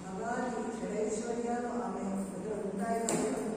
మగాది షడైశ్వర్యాలు ఆమె దగ్గర ఉంటాయి కాబట్టి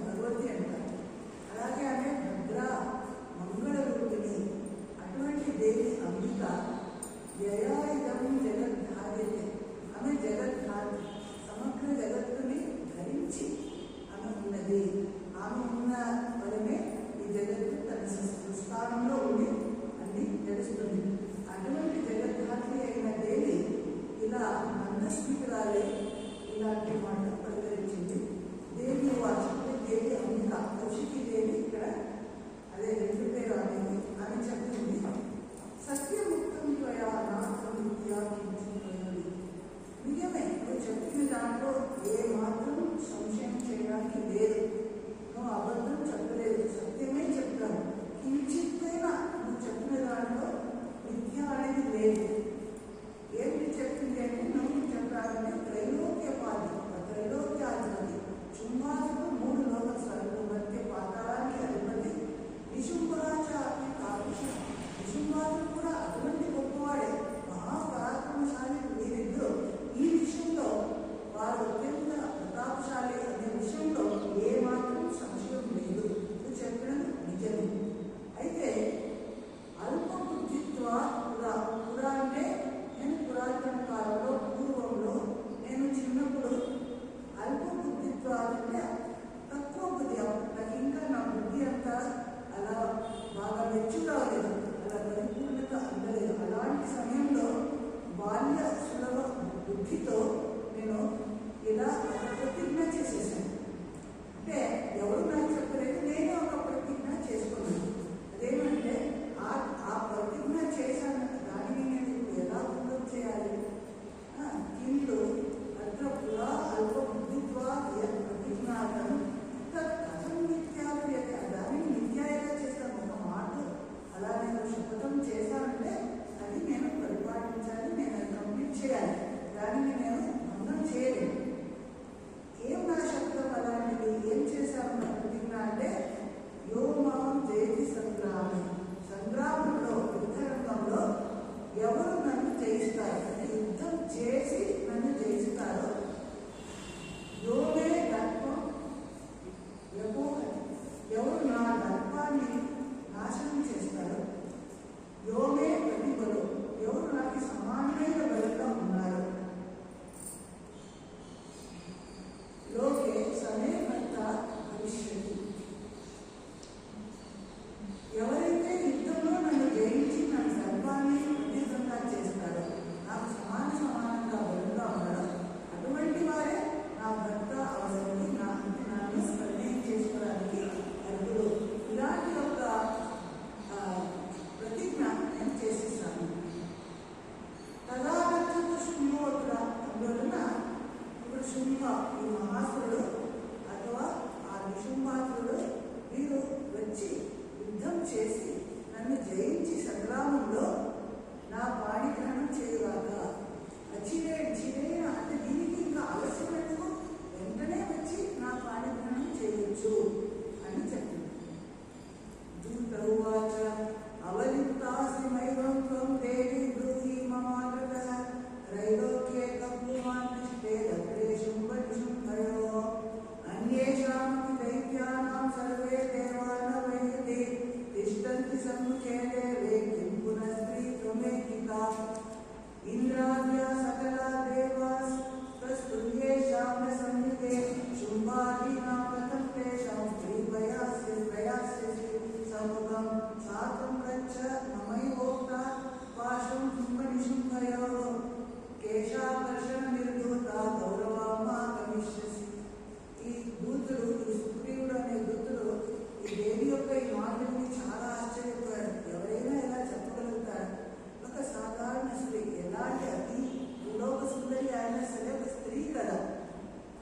सर्वे देवान वैयते तिष्ठन्ति सम्मुखे देवे किं पुनः स्त्रीत्वमेकिका इंद्राद्या सकला देवास् तस्तुल्येषां न संयुगे शुम्भादीनां कथं तेषां स्त्रीप्रयास्यसि समुखं साकं गच्छ ममैवोक्ता पाशं शुम्भनिशुम्भयोः केशाकर्षणनिर्धूता गौरवाम्मा गमिष्यसि। ఈ దూతుడు ఈ సుగ్రీవుడు అనే దూతుడు ఈ దేవి యొక్క ఈ మాటల్ని చాలా ఆశ్చర్యపోయాడు. ఎవరైనా ఎలా చెప్పగలుగుతారు? ఒక సాధారణ స్త్రీ, ఎలాంటి అతి లోక సుందరి అయినా సరే ఒక స్త్రీ కదా,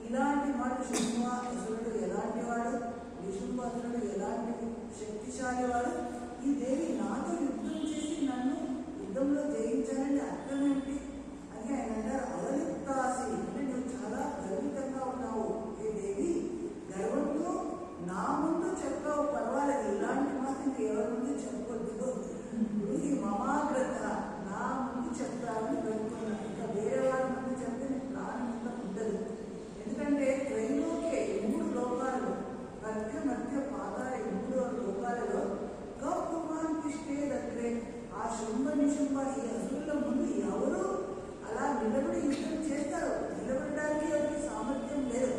ఇలాంటి మాట శుంభాసురుడు ఎలాంటి వాడు, నిశుంభాసురుడు ఎలాంటి శక్తిశాలి వాడు, ఈ దేవి నాతో యుద్ధం చేసి నన్ను యుద్ధంలో జయించాలని అర్థం ఏమిటి అని ఆయన అంటారు. అవలిప్తాసి అంటే నువ్వు చాలా గర్వితంగా ఉన్నావు ఏ దేవి, గర్వంతో నా ముందు చెప్పావు పర్వాలేదు, ఇలాంటి మాట ఇంకెవరి ముందు చెప్పొద్దు, ఈ మమాగ్రత నా ముందు చెప్తావని పెట్టుకున్నా, ఇంకా వేరే వాళ్ళ ముందు చెప్తే నీకు ప్రాణం ఉండదు. ఎందుకంటే త్రైలోకే 3 లోకాలు మధ్య పాదాల 3 లోకాలలో గౌరవాన్ తిష్టే దగ్గరే ఆ శుంభ నిశుంభ ఈ అసురుల ముందు ఎవరు అలా నిలబడి యుద్ధం చేస్తారు? నిలబడడానికి ఎవరికి సామర్థ్యం లేదు,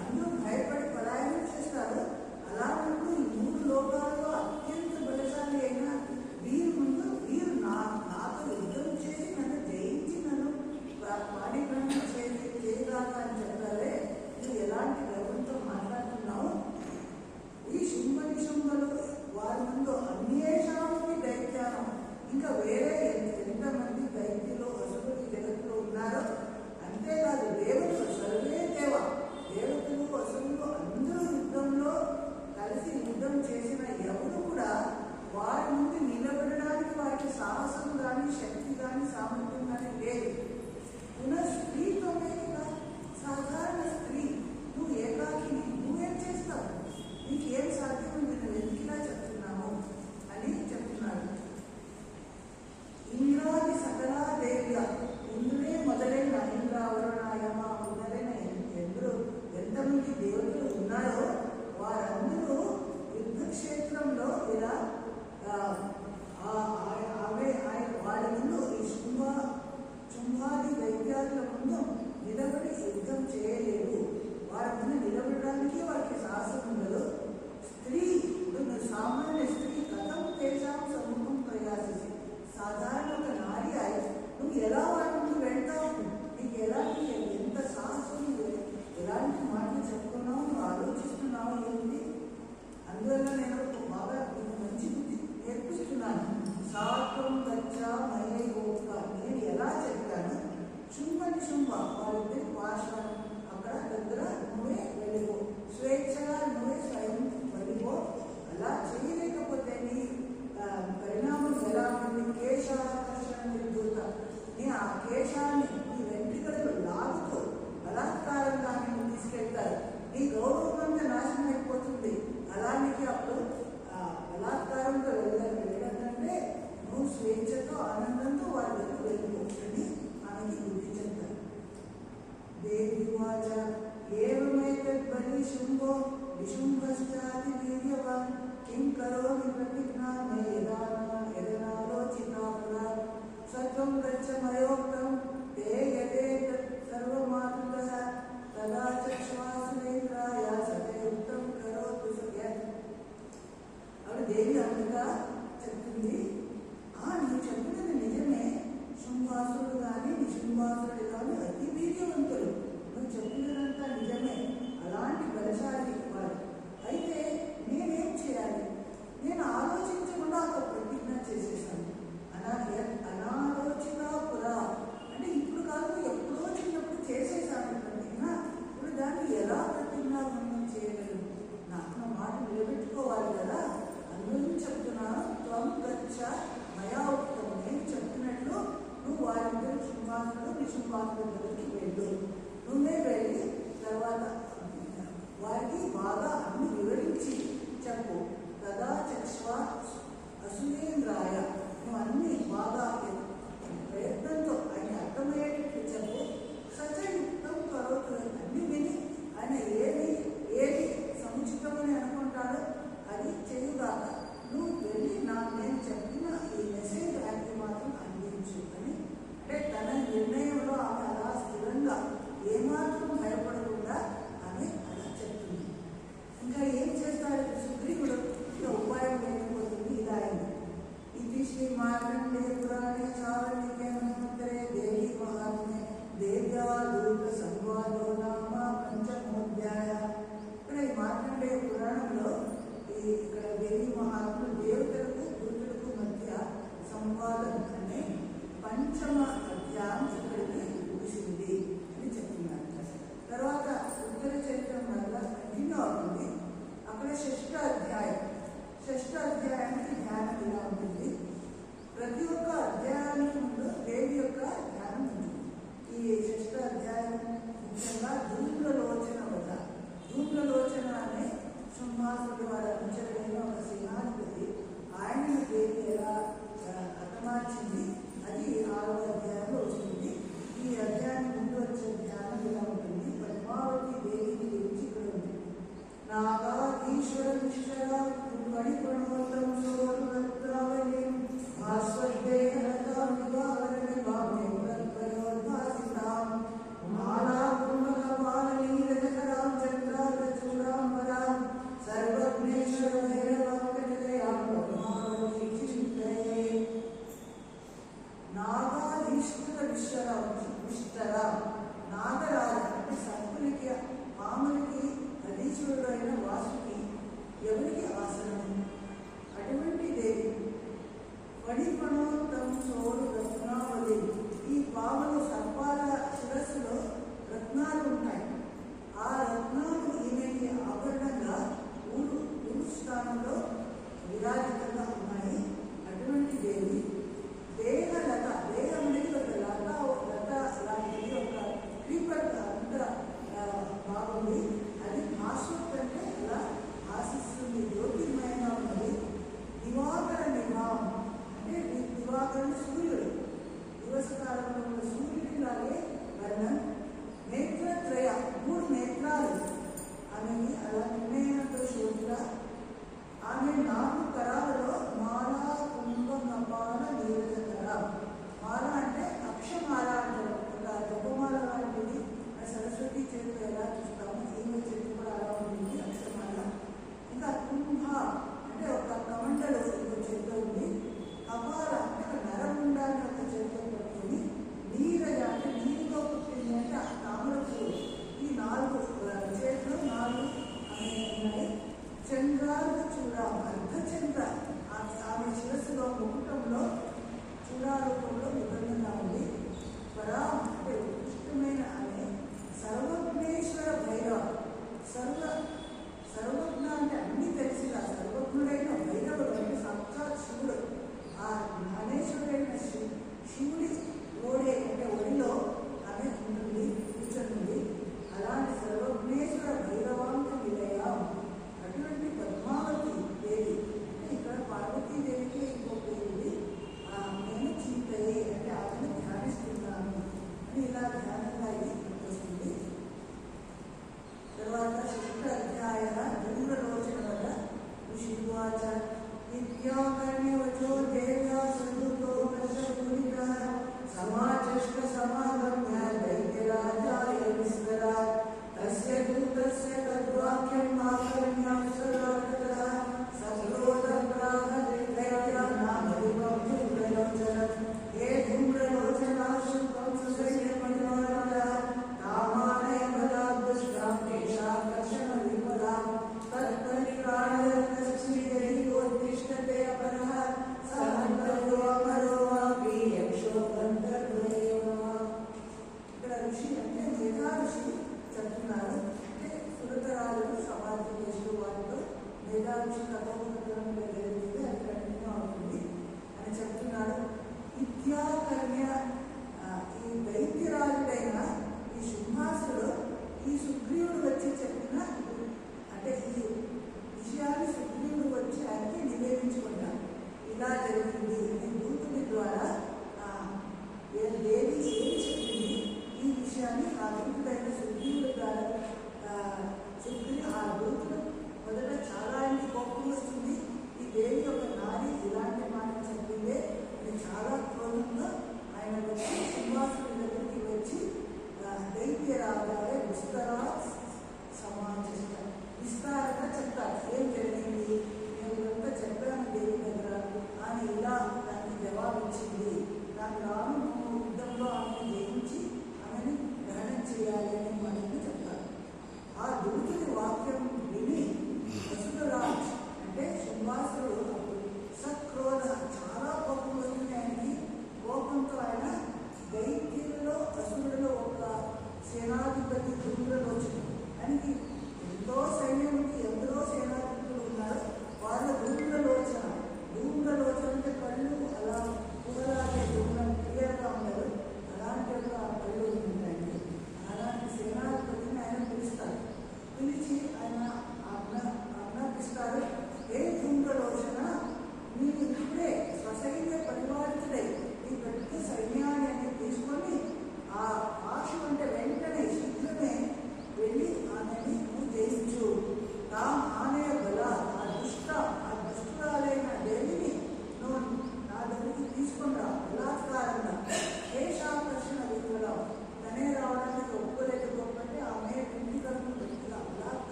అందరూ భయపడి పలాయనం చేస్తారు. అలాంటి ఈ 3 లోకాలలో అత్యంత బలశాలి అయిన వీరు ముందు వీరు నాతో యుద్ధం చేసి నన్ను జయించి నన్ను పాడిగ్రహణం చేయగాక అని చెప్పారే, నువ్వు ఎలాంటి గర్వంతో మాట్లాడుతున్నావు? ఈ శుంభ నిశుంభలు వారి ముందు అన్యేషానికి దైత్యానం, ఇంకా వేరే ఎంతమంది దైత్యులు అసురులు ఈ జగత్తులో ఉన్నారో, అంతేకాదు దేవతలు సర్వే దేవ దేవతలు అసురులు అందరూ యుద్ధంలో కలిసి యుద్ధం చేసిన ఎవరు కూడా వారి ముందు నిలబడడానికి వారికి సాహసం కానీ శక్తి కానీ సామర్థ్యం కానీ లేదు. పునః స్త్రీతోనే సాధారణ స్త్రీ, నువ్వు ఏకాకి, నువ్వేం చేస్తావు? నీకేం సాధ్యం ఉంది? నువ్వు ఎందుకులా చెప్తున్నావు అని చెప్తున్నాడు. ఇంద్రాది సకల దేవ్య, ఇంద్రుడే మొదలైన ఇంద్ర వరుణ యమ మొదలైన ఎంతమంది దేవతలు ఉన్నారో వారందరూ యుద్ధ క్షేత్రంలో ఇలా వాళ్ళ ముందు ఈ శుంభాది దైత్యాల ముందు నిలబడి యుద్ధం చేయలేదు. వారి ముందు నిలబడడానికి వారికి సాహసం ఉండదు. స్త్రీ సామాన్య స్త్రీ కథం తేజాం సముఖం ప్రయాసిసి, సాధారణ ఒక నారి అయి నువ్వు ఎలా వారి ముందు వెళ్తావు? నీకు ఎలాంటి ఎంత సాహసం, ఎలాంటి మాటలు చెప్పుకున్నావు, నువ్వు ఆలోచిస్తున్నావు ఏంటి? అందువల్ల నేను బాగా మంచి బుద్ధి నేర్పిస్తున్నాను. సాత్వం గచ్చ మయై గోక, నేను ఎలా చెప్పాను? శుంభ నిశుంభ వాళ్ళిద్దరి పార్శ్వం అక్కడ దగ్గర నువ్వే వెళ్ళిపో, స్వేచ్ఛగా నువ్వే స్వయం వెళ్ళిపో. అలా చేయలేకపోతే నీ పరిణామం ఎలా ఉంది? కేశాకర్షణ నిర్దూత, నీ ఆ కేశాన్ని నీ వెంట్రుకలు లాగుతూ బలాత్కారంగా నేను తీసుకెళ్తారు, నీ గౌరవం అంతా నాశనం అయిపోతుంది. అలా నీకు అప్పుడు బలాత్కారంతో వెళ్ళడంటే నువ్వు స్వేచ్ఛతో ఆనందంతో వాళ్ళ దగ్గర వెళ్ళిపోతుంది ఆమెకి బుద్ధి చెప్తారు. దేవి వాచ ఏవమైతద్బలి శుంభో విశుంభశ్చాతి వీర్యవాన్ కిం కరోమి ప్రతిజ్ఞామే యదనాలోచితాపురా సత్వం గచ్చ మయోక్తం తే యదేతత్ సర్వమాతృతః తదా చక్ష్వాసునేంద్రాయ సతే ఉక్తం కరోతు సయత్. ఆవిడ దేవి అందుగా చెప్తుంది, నువ్వు చెప్పినది నిజమే, శుంభాసురుడు కానీ నిశుంభాసురుడు కానీ అతి వీర్యవంతులు, నువ్వు చెప్పినదంతా నిజమే, అలాంటి బలశాలి వాడు. అయితే నేనేం చేయాలి? నేను ఆలోచించకుండా ఒక ప్రతిజ్ఞ చేసేసాను. అనాలోచిత పురా, ఇక్కడ దేవి మహాత్ములు దేవతలకు దూతులకు మధ్య సంవాదం అనే పంచమ అధ్యాయం ఇక్కడికి ముగిసింది అని చెప్తున్నారు. తర్వాత ఉత్తర చరిత్రం వల్ల కంటిన్యూ అవుతుంది. అక్కడ షష్ఠ అధ్యాయానికి ధ్యానం ఇలా ఉంటుంది. ప్రతి ఒక్క అధ్యాయానికి ముందు దేవి యొక్క ధ్యానం ఉంటుంది. ఈ షష్ఠ అధ్యాయం ముఖ్యంగా ధూమ్రలోచన అనే సింహాసుడు వారి అనుచరుడైన ఒక సింహాధిపతి ఆయన దేవి ఎలా హతమార్చింది అది 6వ అధ్యాయంలో వస్తుంది. ఈ అధ్యాయం ముందు వచ్చే ధ్యానం ఇలా ఉంటుంది. పద్మావతి దేవిని గురించి ఇక్కడ ఉంది. నాగాధీశ్వర నిశ్చర మణిపణోత్తం సోర్వత్రావళి భాస్వద్దేహనతాం నివారణి భావేంద్రద్వయోద్భాసితాం మాలాకుంభకపాలనీరజకరాం చంద్రార్ధచూడాం వరాం సర్వజ్ఞేశ్వర భైరవాంకటదయాం పద్మావతి చింతయే. నాగాధీశ్వర విశ్వర నాగరాజ అంటే సర్పులకి పాములకి అధీశ్వరుడు అయిన వాసుకి ఎవరికి ఆసనం. అటువంటి దేవి వడిపణో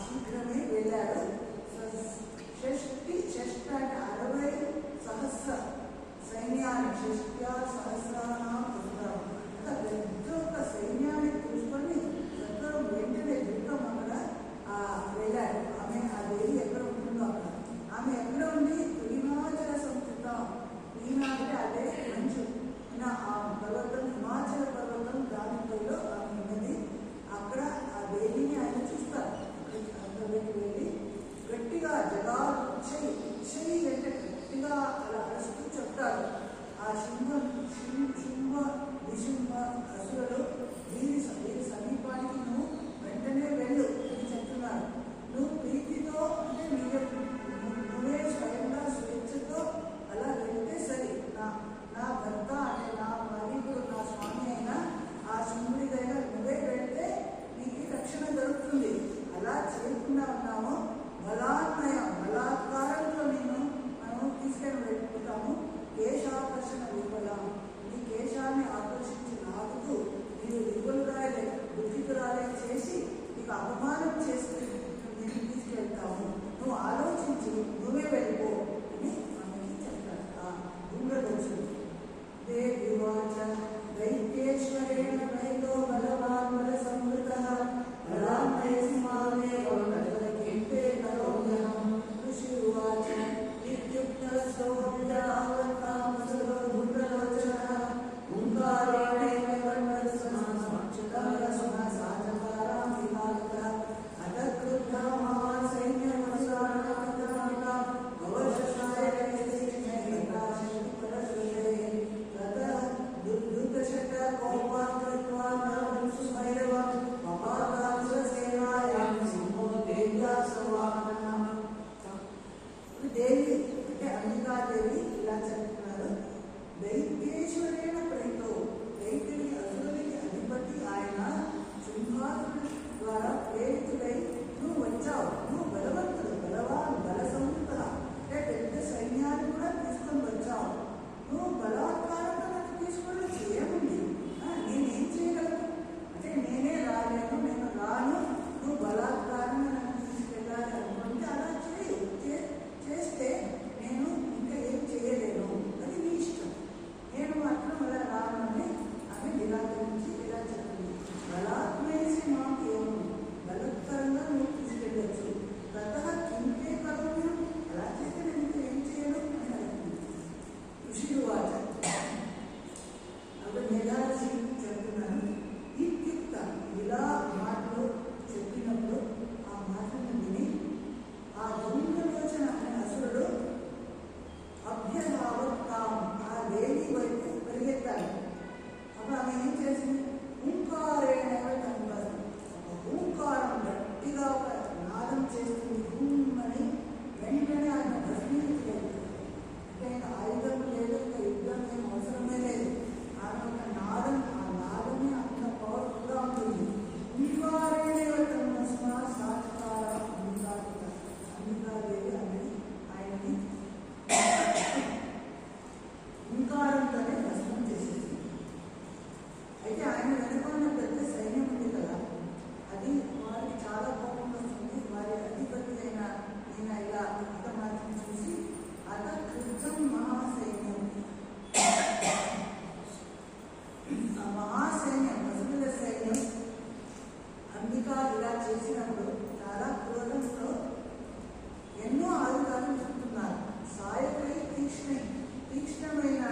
శీఘ్రమే వెళ్ళాడు. షష్ట అంటే 60,000 సైన్యాన్ని, షష్ట్యా సహస్రానాం పుత్రం, పెద్ద ఒక సైన్యాన్ని చూసుకొని సత్వరం వెంటనే దుర్గం అక్కడ వెళ్ళాడు. ఆమె ఆ దేవి ఎక్కడ ఉంటుందో అక్కడ. ఆమె ఎక్కడ ఉంది? హిమాచల సంస్కృత. ఈనాటి అదే మంచు ఆ పర్వతం, హిమాచల పర్వతం దానిలో ఆమె ఉన్నది. అక్కడ ఆ దేవిని ఆయన చూస్తారు. అక్కడికి వెళ్ళి గట్టిగా జగాలు చెయ్యి అంటే గట్టిగా అలా అరుస్తూ చెప్తాడు. ఆ శుంభ విశుంభ అసురులు వీరి సమీపానికి నువ్వు వెంటనే వెళ్ళు అని చెప్తున్నాడు. నువ్వు ప్రీతితో అంటే నువ్వే స్వయంగా స్వేచ్ఛతో అలా వెళ్తే సరి. నా భర్త అంటే నా మాలికుడు, నా స్వామి అయినా ఆ శుంభుడి దగ్గర నువ్వే వెళ్తే నీకు రక్షణ దొరుకుతుంది. అలా చేయకుండా ఉన్నాము బలాత్కారంతో మనం తీసుకొని వెళ్ళిపోతాము. కేశాకర్షణ విఫలం, నీ కేశాన్ని ఆకర్షించి లాగుతూ నీవు విఫలురాలే బుద్ధికురాలే చేసి నీకు అవమానం చేసి నేను తీసుకెళ్తాము. నువ్వు ఆలోచించి నువ్వే వెళ్ళిపో అని మనకి చెప్తాడు. ఇంద్రదోషుడు దేవాచ దైత్యేశ్వరేణ వైదో బలవాన్ బల సంవృత దేవి అంటే అంబికాదేవి ఇలా చెప్తున్నారు. దైత్యేశ్వరేణ ప్రేతో, దైత్యుడి అసురుడికి అధిపతి ఆయన శుంభాసుడి ద్వారా ప్రేరితుడై నువ్వు వచ్చావు. నువ్వు బలవంతుడు, బలవాన్ బల సంవృత అంటే పెద్ద సైన్యాన్ని కూడా తీసుకొని వచ్చావు. నువ్వు బలాత్కారంగా నన్ను తీసుకొని చేయముంది. నేనేం చేయగలను అంటే నేనే రాలేను, నేను రాను. నువ్వు బలాత్కారంగా నన్ను తీసుకెళ్ళాలి అనుకుంటే అలా చేస్తే నేను ఇంకా ఏం చేయలేను, అది నీ ఇష్టం. నేను మాత్రం అలా రాను అని ఆమె నిరాకరించి ఇలా చెప్పింది. బలాత్మేసి మాకు ఏమో బలత్కరంగా నువ్వు తీసుకెళ్ళచ్చు. గత కింకే కరోనా అలా చేస్తే నేను ఇంకా ఏం చేయను అని అడిగింది. ఋషుడు వాచ అప్పుడు నిరాశి చెప్తున్నాను. ఇత్యుక్త ఇలా మాటలు చెప్పినప్పుడు ఆ మాటలను విని ఆ దొంగలోచన అనే అసురుడు అభ్యభావత్తాం ఆ దేవి వైపు పరిగెత్తాడు. అప్పుడు ఆమె ఏం చేసింది? ఓంకారేణ ఓంకారం గట్టిగా ఒక నాదం చేస్తుంది. భూమని వెంటనే ఆయన భస్మీకరించాడు. అంటే ఆయుధం లేదు, ఇంకా యుద్ధం ఏం అవసరమే లేదు. ఆమె ఒక నాదం, ఆ నాదమే అంత పవర్ఫుల్గా ఉంటుంది. ఓంకారేణ సాక్షాత్కార అంబికాదేవి అనేది ఆయనని ఓంకారంతోనే భస్మం చేసేసింది. అయితే ఆయన వెనుకున్న పెద్ద సైన్యం ఉంది కదా, అది వారికి చాలా కోపం వస్తుంది. వారి అధిపతి అయిన ఈయన ఇలా మాత్రం చూసి అత కృతం మహాసైన్యం, ఆ మహాసైన్యం వసుల సైన్యం అంబికా ఇలా చేసినప్పుడు చాలా క్రోధంతో ఎన్నో ఆయుధాలు చెప్తున్నారు. సాయకుడి తీక్ష్ణమైన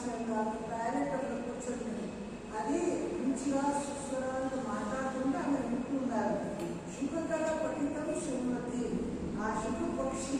శాంతంగా ప్యాలెట్ అక్కడ కూర్చొని అది మంచిగా సుస్వరాలతో మాట్లాడుతుంటే ఆమె వింటున్నారు. శుభకర పఠితం శృణ్వతి. ఆ శుభ పక్షి